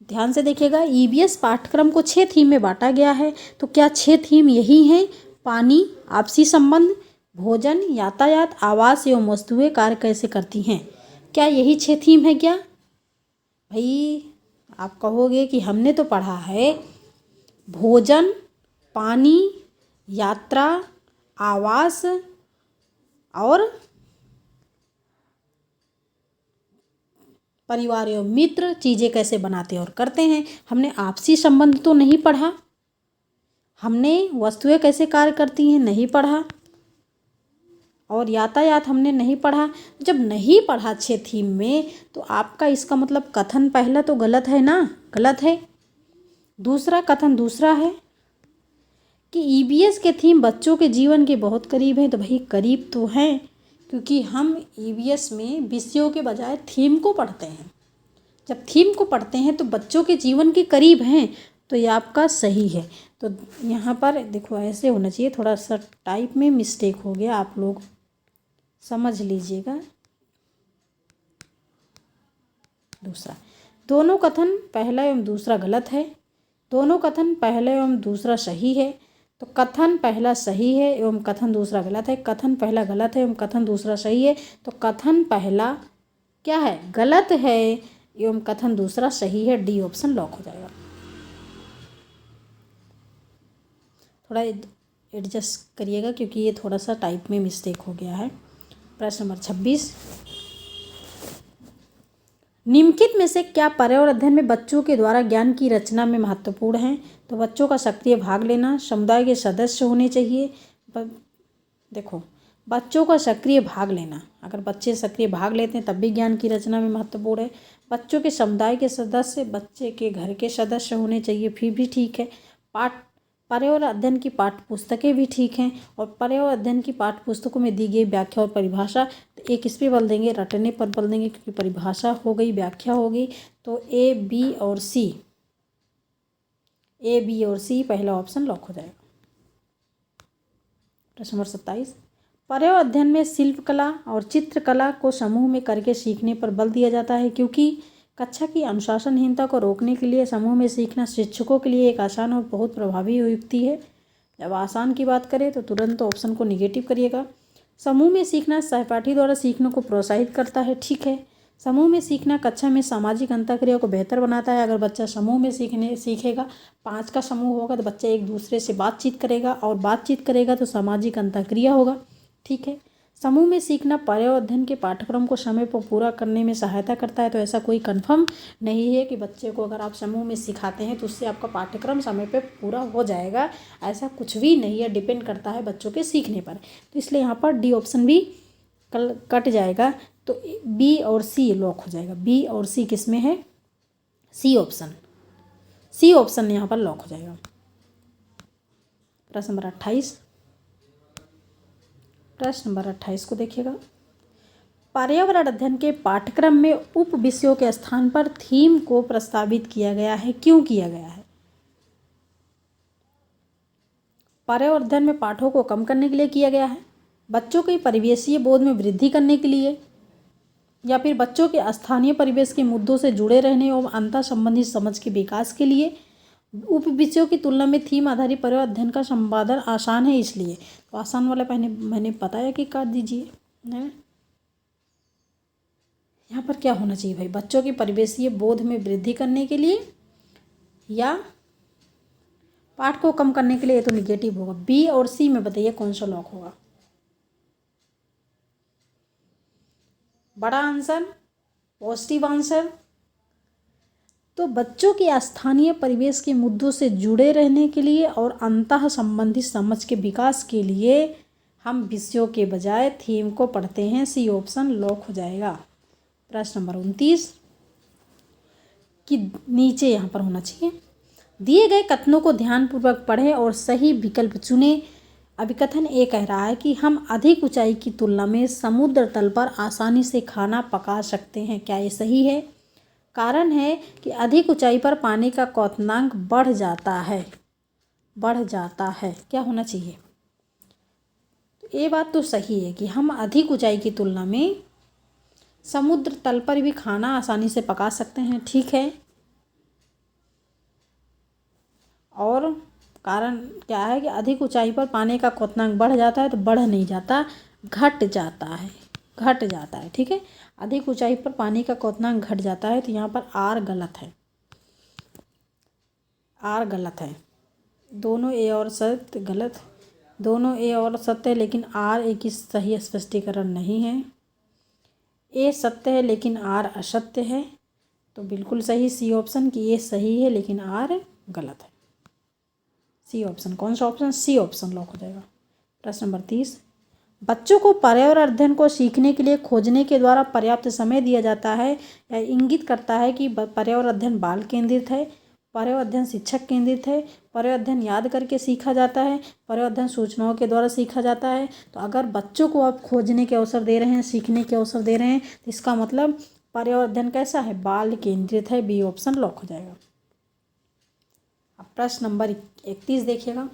ध्यान से देखिएगा, ईवीएस पाठ्यक्रम को 6 थीम में बांटा गया है। तो क्या 6 थीम यही हैं? पानी, आपसी संबंध, भोजन, यातायात, आवास एवं वस्तुएं कार्य कैसे करती हैं। क्या यही 6 थीम है क्या? भाई आप कहोगे कि हमने तो पढ़ा है भोजन, पानी, यात्रा, आवास और परिवार एवं मित्र चीज़ें कैसे बनाते और करते हैं। हमने आपसी संबंध तो नहीं पढ़ा, हमने वस्तुएं कैसे कार्य करती हैं नहीं पढ़ा, और यातायात हमने नहीं पढ़ा। जब नहीं पढ़ा 6 थीम में, तो आपका इसका मतलब कथन पहला तो गलत है ना, गलत है। दूसरा कथन दूसरा है कि ईवीएस के थीम बच्चों के जीवन के बहुत करीब हैं। तो भाई करीब तो हैं, क्योंकि हम ईवीएस में विषयों के बजाय थीम को पढ़ते हैं। जब थीम को पढ़ते हैं तो बच्चों के जीवन के करीब हैं, तो ये आपका सही है। तो यहाँ पर देखो ऐसे होना चाहिए, थोड़ा सा टाइप में मिस्टेक हो गया, आप लोग समझ लीजिएगा। दूसरा, दोनों कथन पहला एवं दूसरा गलत है, दोनों कथन पहला एवं दूसरा सही है। तो कथन पहला सही है एवं कथन दूसरा गलत है। कथन पहला गलत है एवं कथन दूसरा सही है। तो कथन पहला क्या है? गलत है एवं कथन दूसरा सही है। डी ऑप्शन लॉक हो जाएगा। थोड़ा एडजस्ट करिएगा क्योंकि ये थोड़ा सा टाइप में मिस्टेक हो गया है। प्रश्न नंबर 26, निम्नलिखित में से क्या पर्यावरण अध्ययन में बच्चों के द्वारा ज्ञान की रचना में महत्वपूर्ण है? तो बच्चों का सक्रिय भाग लेना, समुदाय के सदस्य होने चाहिए। देखो, बच्चों का सक्रिय भाग लेना, अगर बच्चे सक्रिय भाग लेते हैं तब भी ज्ञान की रचना में महत्वपूर्ण है। बच्चों के समुदाय के सदस्य, बच्चे के घर के सदस्य होने चाहिए, फिर भी ठीक है। पर्यावरण अध्ययन की पाठ्य पुस्तकें भी ठीक हैं, और पर्यावरण अध्ययन की पाठ्य पुस्तकों में दी गई व्याख्या और परिभाषा, तो एक इस पर बल देंगे, रटने पर बल देंगे क्योंकि परिभाषा हो गई, व्याख्या हो गई। तो ए बी और सी पहला ऑप्शन लॉक हो जाएगा। प्रश्न नंबर 27, पर्यावरण अध्ययन में शिल्पकला और चित्रकला को समूह में करके सीखने पर बल दिया जाता है क्योंकि कक्षा की अनुशासनहीनता को रोकने के लिए समूह में सीखना शिक्षकों के लिए एक आसान और बहुत प्रभावी युक्ति है। जब आसान की बात करें तो तुरंत ऑप्शन को निगेटिव करिएगा। समूह में सीखना सहपाठी द्वारा सीखने को प्रोत्साहित करता है, ठीक है। समूह में सीखना कक्षा में सामाजिक अंतःक्रिया को बेहतर बनाता है। अगर बच्चा समूह में सीखेगा, 5 का समूह होगा तो बच्चा एक दूसरे से बातचीत करेगा, और बातचीत करेगा तो सामाजिक अंतःक्रिया होगा, ठीक है। समूह में सीखना पर्यावरण अध्ययन के पाठ्यक्रम को समय पर पूरा करने में सहायता करता है। तो ऐसा कोई कंफर्म नहीं है कि बच्चे को अगर आप समूह में सिखाते हैं तो उससे आपका पाठ्यक्रम समय पर पूरा हो जाएगा, ऐसा कुछ भी नहीं है, डिपेंड करता है बच्चों के सीखने पर। तो इसलिए यहाँ पर डी ऑप्शन भी कट जाएगा, तो बी और सी लॉक हो जाएगा। बी और सी किस में है? सी ऑप्शन यहाँ पर लॉक हो जाएगा। प्रश्न नंबर 28 को देखिएगा। पर्यावरण अध्ययन के पाठ्यक्रम में उप विषयों के स्थान पर थीम को प्रस्तावित किया गया है, क्यों किया गया है? पर्यावरण अध्ययन में पाठों को कम करने के लिए किया गया है, बच्चों के परिवेशीय बोध में वृद्धि करने के लिए, या फिर बच्चों के स्थानीय परिवेश के मुद्दों से जुड़े रहने एवं अंतर संबंधी समझ के विकास के लिए। उप विषयों की तुलना में थीम आधारित पर्यावरण अध्ययन का संपादन आसान है, इसलिए। तो आसान वाला मैंने बताया कि काट दीजिए है। यहाँ पर क्या होना चाहिए भाई? बच्चों के परिवेशीय बोध में वृद्धि करने के लिए या पाठ को कम करने के लिए, ये तो निगेटिव होगा। बी और सी में बताइए कौन सा लॉक होगा? बड़ा आंसर, पॉजिटिव आंसर। तो बच्चों के स्थानीय परिवेश के मुद्दों से जुड़े रहने के लिए और अंतः संबंधी समझ के विकास के लिए हम विषयों के बजाय थीम को पढ़ते हैं। सी ऑप्शन लॉक हो जाएगा। प्रश्न नंबर 29 कि नीचे यहाँ पर होना चाहिए, दिए गए कथनों को ध्यानपूर्वक पढ़ें और सही विकल्प चुनें। अभिकथन ए कह रहा है कि हम अधिक ऊंचाई की तुलना में समुद्र तल पर आसानी से खाना पका सकते हैं। क्या ये सही है? कारण है कि अधिक ऊंचाई पर पानी का क्वथनांक बढ़ जाता है। क्या होना चाहिए? तो ये बात तो सही है कि हम अधिक ऊंचाई की तुलना में समुद्र तल पर भी खाना आसानी से पका सकते हैं, ठीक है। और कारण क्या है कि अधिक ऊंचाई पर पानी का क्वथनांक बढ़ जाता है, तो बढ़ नहीं जाता, घट जाता है, ठीक है। अधिक ऊंचाई पर पानी का क्वथनांक घट जाता है, तो यहाँ पर आर गलत है। दोनों ए और सत्य गलत, दोनों ए और सत्य है, लेकिन आर एक ही सही स्पष्टीकरण नहीं है। ए सत्य है लेकिन आर असत्य है, तो बिल्कुल सही सी ऑप्शन कि ये सही है लेकिन आर गलत है। सी ऑप्शन, कौन सा ऑप्शन? सी ऑप्शन लॉक हो जाएगा। प्रश्न नंबर 30, बच्चों को पर्यावरण अध्ययन को सीखने के लिए खोजने के द्वारा पर्याप्त समय दिया जाता है या इंगित करता है कि पर्यावरण अध्ययन बाल केंद्रित है, पर्यावरण अध्ययन शिक्षक केंद्रित है, पर्यावरण अध्ययन याद करके सीखा जाता है, पर्यावरण अध्ययन सूचनाओं के द्वारा सीखा जाता है। तो अगर बच्चों को आप खोजने के अवसर दे रहे हैं, सीखने के अवसर दे रहे हैं, तो इसका मतलब पर्यावरण अध्ययन कैसा है? बाल केंद्रित है। बी ऑप्शन लॉक हो जाएगा। अब प्रश्न नंबर 31 देखिएगा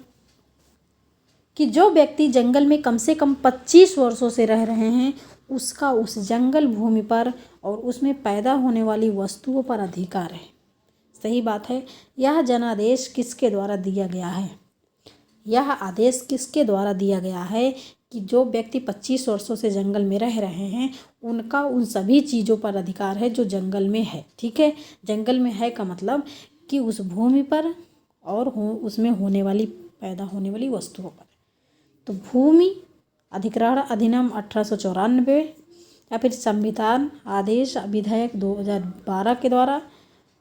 कि जो व्यक्ति जंगल में कम से कम 25 वर्षों से रह रहे हैं, उसका उस जंगल भूमि पर और उसमें पैदा होने वाली वस्तुओं पर अधिकार है। सही बात है। यह जनादेश किसके द्वारा दिया गया है? यह आदेश किसके द्वारा दिया गया है कि जो व्यक्ति 25 वर्षों से जंगल में रह रहे हैं, उनका उन सभी चीज़ों पर अधिकार है जो जंगल में है, ठीक है। जंगल में है का मतलब कि उस भूमि पर और उसमें पैदा होने वाली वस्तुओं पर। तो भूमि अधिग्रहण अधिनियम 1894 या फिर संविधान आदेश विधेयक 2012 के द्वारा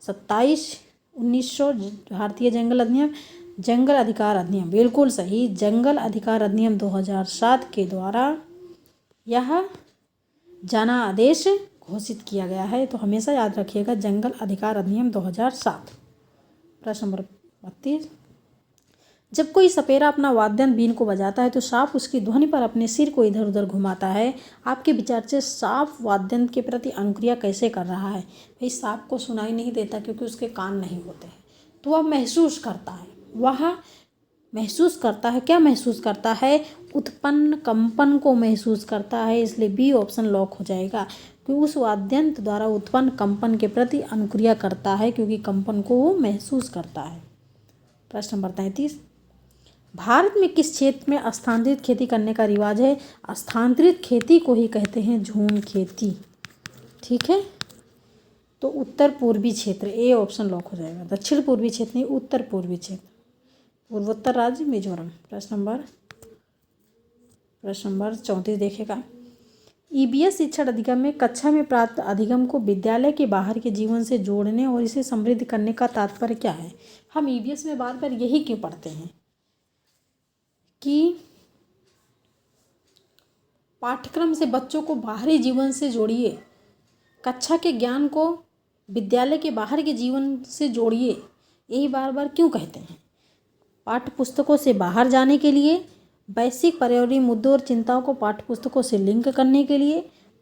27/1900 भारतीय जंगल अधिनियम, जंगल अधिकार अधिनियम, बिल्कुल सही, जंगल अधिकार अधिनियम 2007 के द्वारा यह जनादेश घोषित किया गया है। तो हमेशा याद रखिएगा जंगल अधिकार अधिनियम 2007। प्रश्न नंबर 32, जब कोई सपेरा अपना वाद्ययंत्र बीन को बजाता है तो सांप उसकी ध्वनि पर अपने सिर को इधर उधर घुमाता है। आपके विचार से सांप वाद्ययंत्र के प्रति अनुक्रिया कैसे कर रहा है? भाई सांप को सुनाई नहीं देता क्योंकि उसके कान नहीं होते हैं, तो वह महसूस करता है। वह महसूस करता है, क्या महसूस करता है? उत्पन्न कंपन को महसूस करता है। इसलिए बी ऑप्शन लॉक हो जाएगा कि उस वाद्ययंत्र द्वारा उत्पन्न कंपन के प्रति अनुक्रिया करता है, क्योंकि कंपन को वो महसूस करता है। प्रश्न नंबर 33, भारत में किस क्षेत्र में स्थानांतरित खेती करने का रिवाज है? स्थानांतरित खेती को ही कहते हैं झूम खेती। ठीक है, तो उत्तर पूर्वी क्षेत्र, ए ऑप्शन लॉक हो जाएगा। दक्षिण पूर्वी क्षेत्र नहीं, उत्तर पूर्वी क्षेत्र, पूर्वोत्तर राज्य मिजोरम। प्रश्न नंबर 34 देखेगा, ईबीएस शिक्षण अधिगम में कक्षा में प्राप्त अधिगम को विद्यालय के बाहर के जीवन से जोड़ने और इसे समृद्ध करने का तात्पर्य क्या है? हम ईबीएस में बार बार यही क्यों पढ़ते हैं कि पाठ्यक्रम से बच्चों को बाहरी जीवन से जोड़िए, कक्षा के ज्ञान को विद्यालय के बाहर के जीवन से जोड़िए, यही बार बार क्यों कहते हैं? पाठ्य पुस्तकों से बाहर जाने के लिए, वैश्विक पर्यावरणीय मुद्दों और चिंताओं को पाठ्य पुस्तकों से लिंक करने के लिए,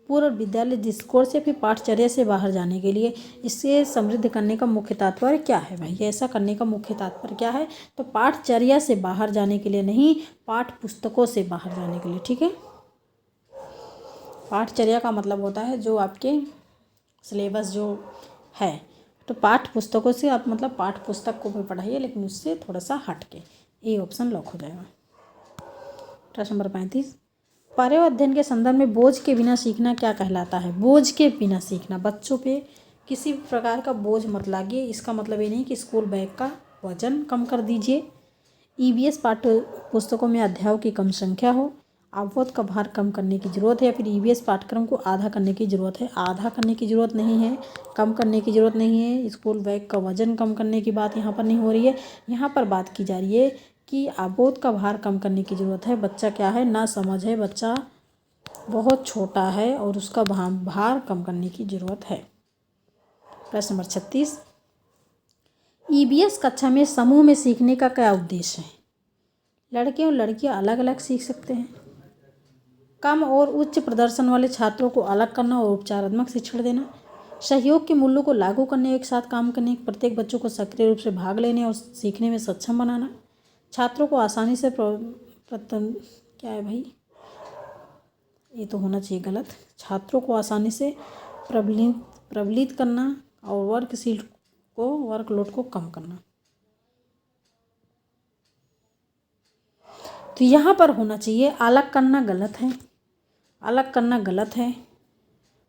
पूर्व विद्यालय डिस्कोर्स या फिर पाठचर्या से बाहर जाने के लिए। इसे समृद्ध करने का मुख्य तात्पर्य क्या है? भाई ऐसा करने का मुख्य तात्पर्य क्या है? तो पाठचर्या से बाहर जाने के लिए नहीं, पाठ्य पुस्तकों से बाहर जाने के लिए। ठीक है, पाठचर्या का मतलब होता है जो आपके सिलेबस जो है, तो पाठ्य पुस्तकों से आप मतलब पाठ्य पुस्तक को भी पढ़ाइए, लेकिन उससे थोड़ा सा हट के। ए ऑप्शन लॉक हो जाएगा। प्रश्न नंबर 35, पर्यावरण अध्ययन के संदर्भ में बोझ के बिना सीखना क्या कहलाता है? बोझ के बिना सीखना, बच्चों पे किसी भी प्रकार का बोझ मत लागिए। इसका मतलब ये नहीं कि स्कूल बैग का वजन कम कर दीजिए, ईबीएस पाठ्य पुस्तकों में अध्यायों की कम संख्या हो, आवत का भार कम करने की ज़रूरत है, या फिर ईबीएस पाठ्यक्रम को आधा करने की ज़रूरत है। आधा करने की ज़रूरत नहीं है, कम करने की ज़रूरत नहीं है। स्कूल बैग का वजन कम करने की बात यहाँ पर नहीं हो रही है। यहाँ पर बात की जा रही है कि आबोध का भार कम करने की ज़रूरत है। बच्चा क्या है, ना समझ है, बच्चा बहुत छोटा है और उसका भार कम करने की ज़रूरत है। प्रश्न नंबर 36, ईबीएस कक्षा में समूह में सीखने का क्या उद्देश्य है? लड़के और लड़कियां अलग अलग सीख सकते हैं। कम और उच्च प्रदर्शन वाले छात्रों को अलग करना और उपचारात्मक शिक्षण देना। सहयोग के मूल्यों को लागू करने, एक साथ काम करने, प्रत्येक बच्चों को सक्रिय रूप से भाग लेने और सीखने में सक्षम बनाना। छात्रों को आसानी से क्या है भाई, ये तो होना चाहिए गलत। छात्रों को आसानी से प्रबलित करना और वर्कलोड को कम करना। तो यहाँ पर होना चाहिए अलग करना गलत है, अलग करना गलत है,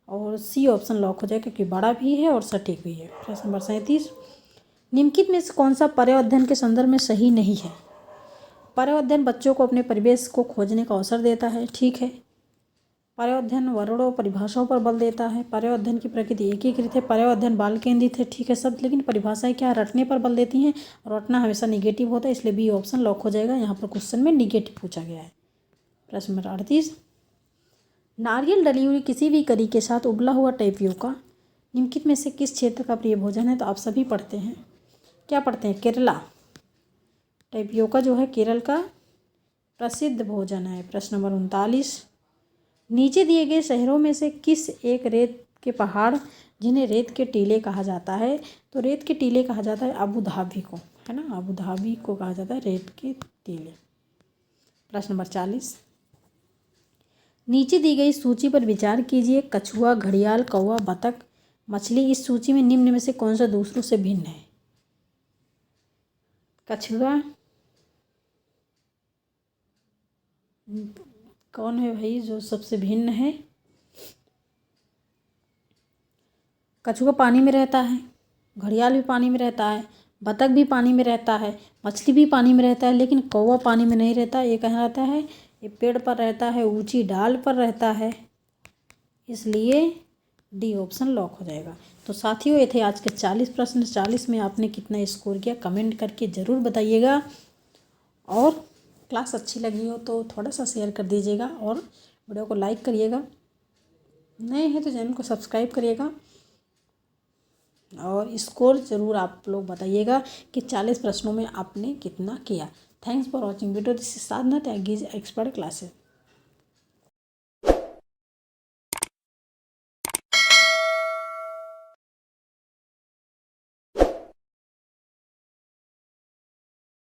और सी ऑप्शन लॉक हो जाए क्योंकि बड़ा भी है और सटीक भी है। प्रश्न नंबर 37, निम्नलिखित में से कौन सा पर्यावरण अध्ययन के संदर्भ में सही नहीं है? पर्यावरण अध्ययन बच्चों को अपने परिवेश को खोजने का अवसर देता है, ठीक है। पर्यावरण अध्ययन वर्णों परिभाषाओं पर बल देता है। पर्यावरण अध्ययन की प्रकृति एकीकृत है। पर्यावरण अध्ययन बाल केंद्रित है, ठीक है सब, लेकिन परिभाषाएं क्या रटने पर बल देती हैं, और रटना हमेशा निगेटिव होता है, इसलिए बी ऑप्शन लॉक हो जाएगा। यहाँ पर क्वेश्चन में निगेटिव पूछा गया है। प्रश्न नंबर 38, नारियल डली हुई किसी भी करी के साथ उबला हुआ टेपियोका निम्नलिखित में से किस क्षेत्र का प्रिय भोजन है? तो आप सभी पढ़ते हैं, क्या पढ़ते हैं? केरला। टेपियोका जो है केरल का प्रसिद्ध भोजन है। प्रश्न नंबर 39, नीचे दिए गए शहरों में से किस एक रेत के पहाड़ जिन्हें रेत के टीले कहा जाता है? तो रेत के टीले कहा जाता है अबू धाबी को, है ना, अबू धाबी को कहा जाता है रेत के टीले। प्रश्न नंबर 40, नीचे दी गई सूची पर विचार कीजिए। कछुआ, घड़ियाल, कौवा, बतख, मछली इस सूची में निम्न में से कौन सा दूसरों से भिन्न है? कछुआ कौन है भाई जो सबसे भिन्न है? कछुआ पानी में रहता है, घड़ियाल भी पानी में रहता है, बतख भी पानी में रहता है, मछली भी पानी में रहता है, लेकिन कौवा पानी में नहीं रहता। ये कहलाता है ये पेड़ पर रहता है, ऊंची डाल पर रहता है, इसलिए डी ऑप्शन लॉक हो जाएगा। तो साथियों ये थे आज के 40 प्रश्न। 40 में आपने कितना स्कोर किया कमेंट करके ज़रूर बताइएगा। और क्लास अच्छी लगी हो तो थोड़ा सा शेयर कर दीजिएगा और वीडियो को लाइक करिएगा। नए हैं तो चैनल को सब्सक्राइब करिएगा और स्कोर ज़रूर आप लोग बताइएगा कि 40 प्रश्नों में आपने कितना किया। Thanks for watching video. This is Sadhana Tyagi expert classes.